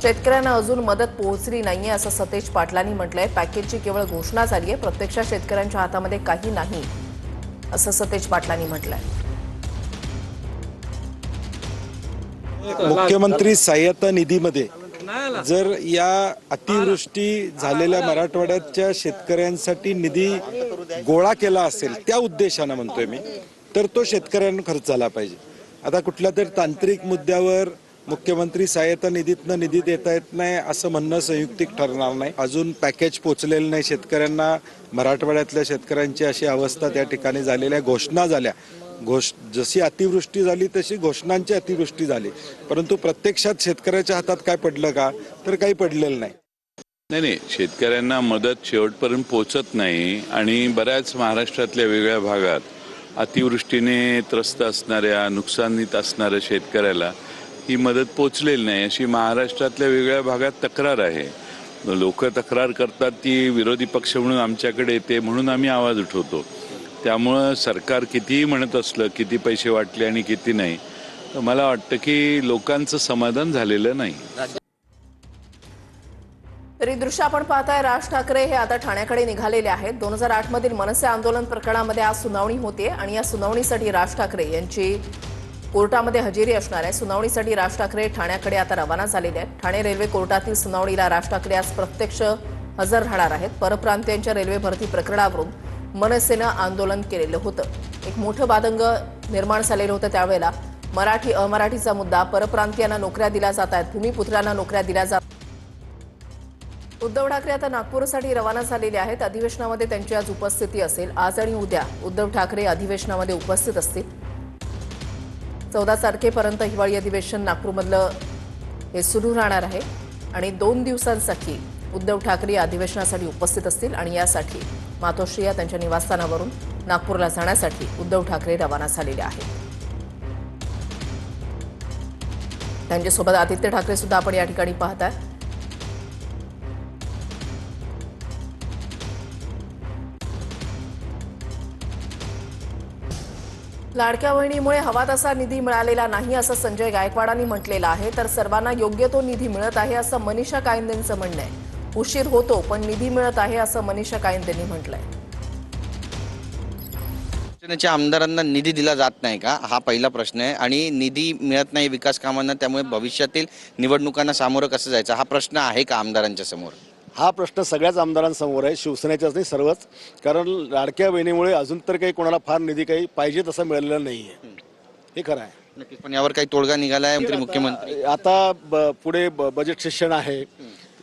शेतकऱ्यांना अजून मदत पोहोचली नाहीये असं सतेज पाटलांनी म्हटलंय। पॅकेजची केवळ घोषणा झाली आहे, प्रत्यक्षात शेतकऱ्यांच्या हातामध्ये काही नाही असं सतेज पाटलांनी म्हटलंय। मुख्यमंत्री सहाय्यता निधीमध्ये जर या अतिवृष्टी झालेल्या मराठवाड्याच्या शेतकऱ्यांसाठी निधी गोळा केला असेल त्या उद्देशानं म्हणतोय मी, तर तो शेतकऱ्यांना खर्च झाला पाहिजे। आता कुठल्या तरी तांत्रिक मुद्द्यावर मुख्यमंत्री सहाय्यता निधीतनं निधी देता येत नाही असं म्हणणं संयुक्तिक ठरणार नाही। अजून पॅकेज पोचलेलं नाही शेतकऱ्यांना। मराठवाड्यातल्या शेतकऱ्यांची अशी अवस्था त्या ठिकाणी झालेल्या घोषणा झाल्या, जशी अतिवृष्टी झाली तशी घोषणांची अतिवृष्टी झाली, परंतु प्रत्यक्षात शेतकऱ्याच्या हातात काय पडलं का, तर काही पडलेलं नाही। नाही, शेतकऱ्यांना मदत शेवटपर्यंत पोहोचत नाही आणि बऱ्याच महाराष्ट्रातल्या वेगळ्या भागात अतिवृष्टीने त्रस्त असणाऱ्या, नुकसानीत असणाऱ्या शेतकऱ्याला ही मदत पोचलेली नाही अशी महाराष्ट्रातल्या वेगळ्या भागात तक्रार आहे। लोक तक्रार करतात, ती विरोधी पक्ष म्हणून आमच्याकडे येते, म्हणून आम्ही आवाज उठवतो। त्यामुळं सरकार कितीही म्हणत असलं, किती पैसे वाटले आणि किती नाही, तर मला वाटतं की लोकांचं समाधान झालेलं नाही। तरी दृश्य आपण पाहताय, राज ठाकरे हे आता ठाण्याकडे निघालेले आहेत। 2008 मधील मनसे आंदोलन प्रकरणामध्ये आज सुनावणी होते आणि या सुनावणीसाठी राज ठाकरे यांची कोर्टामध्ये हजेरी असणार आहे। सुनावणीसाठी राज ठाकरे ठाण्याकडे आता रवाना झालेले आहेत। ठाणे रेल्वे कोर्टातील सुनावणीला राज ठाकरे आज प्रत्यक्ष हजर राहणार आहेत। परप्रांतीयांच्या रेल्वे भरती प्रकरणावरून मनसेनं आंदोलन केलेलं होतं। एक मोठं वादंग निर्माण झालेलं होतं त्यावेळेला। मराठी अमराठीचा मुद्दा, परप्रांतीयांना नोकऱ्या दिल्या जात आहेत, भूमिपुत्रांना नोकऱ्या दिल्या जात। उद्धव ठाकरे आता नागपूरसाठी रवाना झालेले आहेत। अधिवेशनामध्ये त्यांची आज उपस्थिती असेल। आज आणि उद्या उद्धव ठाकरे अधिवेशनामध्ये उपस्थित असतील। 14 तारखेपर्यंत हिवाळी अधिवेशन नागपूरमधलं हे सुरू राहणार आहे आणि 2 दिवसांसाठी उद्धव ठाकरे अधिवेशनासाठी उपस्थित असतील आणि यासाठी मातोश्री या त्यांच्या निवासस्थानावरून नागपूरला जाण्यासाठी उद्धव ठाकरे रवाना झालेले आहेत। त्यांच्यासोबत आदित्य ठाकरे सुद्धा आपण या ठिकाणी पाहताय। लाडक्या बहिणीमुळे हवा तसा निधी मिळालेला नाही असं संजय गायकवाडांनी म्हटलेलं आहे, तर सर्वांना योग्य तो निधी मिळत आहे असं मनीषा कायंदेंचं म्हणणं आहे। उशीर होतो पण निधी मिळत आहे असं मनीषा कायंदेंनी म्हटलंय। शिवसेनेच्या आमदारांना निधी दिला जात नाही का, हा पहिला प्रश्न आहे। आणि निधी मिळत नाही विकास कामांना, त्यामुळे भविष्यातील निवडणुकांना सामोरं कसं जायचं, हा प्रश्न आहे का आमदारांच्या समोर? हा प्रश्न सगळ्याच आमदारांसमोर आहे, शिवसेनेच्याच नाही सर्वच। कारण लाडक्या बहिणीमुळे अजून तर काही कोणाला फार निधी काही पाहिजे तसा मिळालेला नाहीये, हे खरं आहे। नक्कीच, पण यावर काही तोडगा निघालाय मुख्यमंत्री? आता पुढे बजेट सेशन आहे,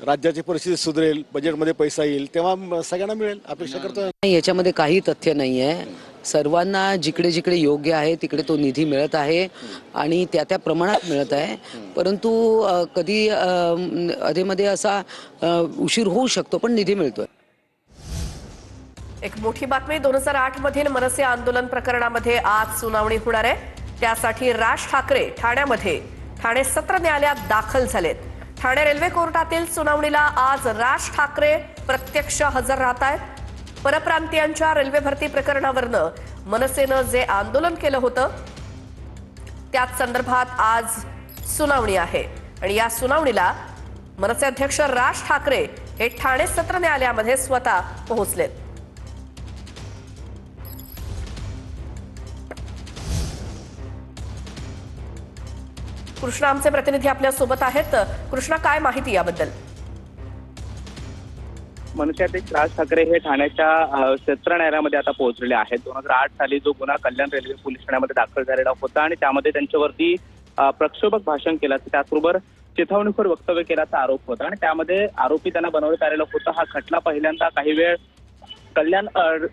राज्याची परिस्थिती सुधरेल, बजेटमध्ये पैसा येईल तेव्हा सगळ्यांना मिळेल अपेक्षा करतो। याच्यामध्ये काही तथ्य नाही आहे। सर्वांना जिकडे जिकडे योग्य आहे तिकडे तो निधी मिळत आहे आणि त्या प्रमाणात मिळत आहे, परंतु कधी अधेमध्ये असा उशीर होऊ शकतो पण निधी मिळतोय। एक मोठी बातमी, 2008 मधील मनसे आंदोलन प्रकरणामध्ये आज सुनावणी होणार आहे। त्यासाठी राज ठाकरे ठाण्यामध्ये ठाणे सत्र न्यायालयात दाखल झालेत। ठाणे रेल्वे कोर्टातील सुनावणीला आज राज ठाकरे प्रत्यक्ष हजर राहत आहेत। परप्रांतीयांच्या रेल्वे भरती प्रकरणावरनं मनसेनं जे आंदोलन केलं होतं त्याच संदर्भात आज सुनावणी आहे आणि या सुनावणीला मनसे अध्यक्ष राज ठाकरे हे ठाणे सत्र न्यायालयामध्ये स्वतः पोहोचलेत। कृष्णा आमचे प्रतिनिधी आपल्या सोबत आहेत। कृष्णा, काय माहिती याबद्दल? मनसे अध्यक्ष राज ठाकरे हे ठाण्याच्या सत्र न्यायालयामध्ये आता पोहोचलेले आहेत। 2008 साली जो गुन्हा कल्याण रेल्वे पोलीस ठाण्यामध्ये दाखल झालेला होता आणि त्यामध्ये त्यांच्यावरती प्रक्षोभक भाषण केलं, त्याचबरोबर चिथावणीखोर वक्तव्य केल्याचा आरोप होता आणि त्यामध्ये आरोपी त्यांना बनवण्यात आलेला होता। हा खटला पहिल्यांदा काही वेळ कल्याण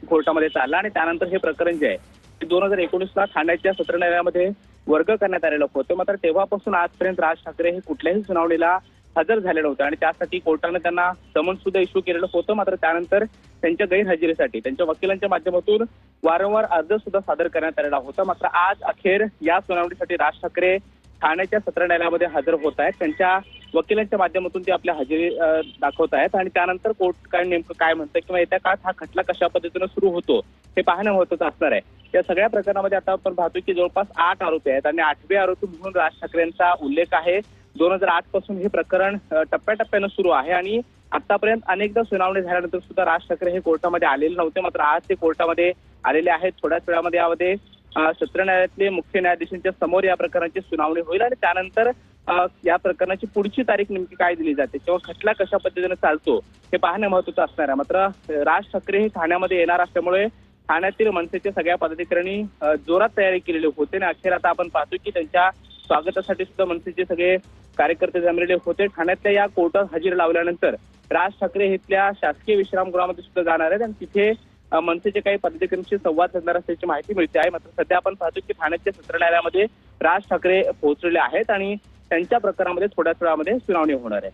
कोर्टामध्ये चालला आणि त्यानंतर हे प्रकरण जे आहे 2019ला ठाण्याच्या सत्र न्यायालयामध्ये वर्ग करण्यात आलेलं होतं। मात्र तेव्हापासून आजपर्यंत राज ठाकरे हे कुठल्याही सुनावणीला हजर झाले नव्हते आणि त्यासाठी कोर्टाने त्यांना समन्स सुद्धा इश्यू केलेलं होतं। मात्र त्यानंतर त्यांच्या गैरहजेरीसाठी त्यांच्या वकिलांच्या माध्यमातून वारंवार अर्ज सुद्धा सादर करण्यात आलेला होता। मात्र आज अखेर या सुनावणीसाठी राज ठाकरे ठाण्याच्या सत्र न्यायालयामध्ये हजर होत आहेत। त्यांच्या वकिलांच्या माध्यमातून ते आपल्या हजेरी दाखवत आहेत आणि त्यानंतर कोर्ट काय नेमकं काय म्हणतं किंवा येत्या काळात हा खटला कशा पद्धतीनं सुरू होतो हे पाहणं महत्त्वाचं असणार आहे। या सगळ्या प्रकरणामध्ये आता आपण पाहतोय की जवळपास 8 आरोपी आहेत आणि 8वे आरोपी म्हणून राज ठाकरे यांचा उल्लेख आहे। 2008 पासून हे प्रकरण टप्प्याटप्प्यानं सुरू आहे आणि आतापर्यंत अनेकदा सुनावणी झाल्यानंतर सुद्धा राज ठाकरे हे कोर्टामध्ये आलेले नव्हते. मात्र आज ते कोर्टामध्ये आलेले आहेत. थोड्याच वेळामध्ये यामध्ये सत्र न्यायालयातले मुख्य न्यायाधीशांच्या समोर या प्रकरणाची सुनावणी होईल आणि त्यानंतर या प्रकरणाची पुढची तारीख नेमकी काय दिली जाते किंवा खटला कशा पद्धतीने चालतो हे पाहणं महत्त्वाचं असणार आहे. मात्र राज ठाकरे हे ठाण्यामध्ये येणार असल्यामुळे ठाण्यातील मनसेच्या सगळ्या पदाधिकाऱ्यांनी जोरात तयारी केलेली होते आणि अखेर आता आपण पाहतो की त्यांच्या स्वागतासाठी सुद्धा मनसेचे सगळे कार्यकर्ते जमलेले होते. ठाण्यातल्या या कोर्टात हजेरी लावल्यानंतर राज ठाकरे हे इथल्या शासकीय विश्रामगृहामध्ये सुद्धा जाणार आहेत आणि तिथे मनसेचे काही पदाधिकाऱ्यांशी संवाद साधणार असल्याची माहिती मिळते आहे. मात्र सध्या आपण पाहतो की ठाण्याच्या सत्र न्यायालयामध्ये राज ठाकरे पोहोचलेले आहेत आणि त्यांच्या प्रकरणामध्ये थोड्याच वेळामध्ये सुनावणी होणार आहे.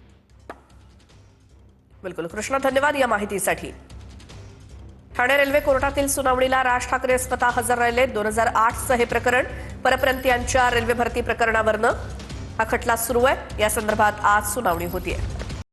बिलकुल कृष्णा, धन्यवाद या माहितीसाठी. ठाणे रेल्वे कोर्टातील सुनावणीला राज ठाकरे स्वतः हजर राहिले. 2008चं हे प्रकरण परप्रांतीयांच्या रेल्वे भरती प्रकरणावरनं हा खटला सुरू आहे. या संदर्भात आज सुनावणी होतीये.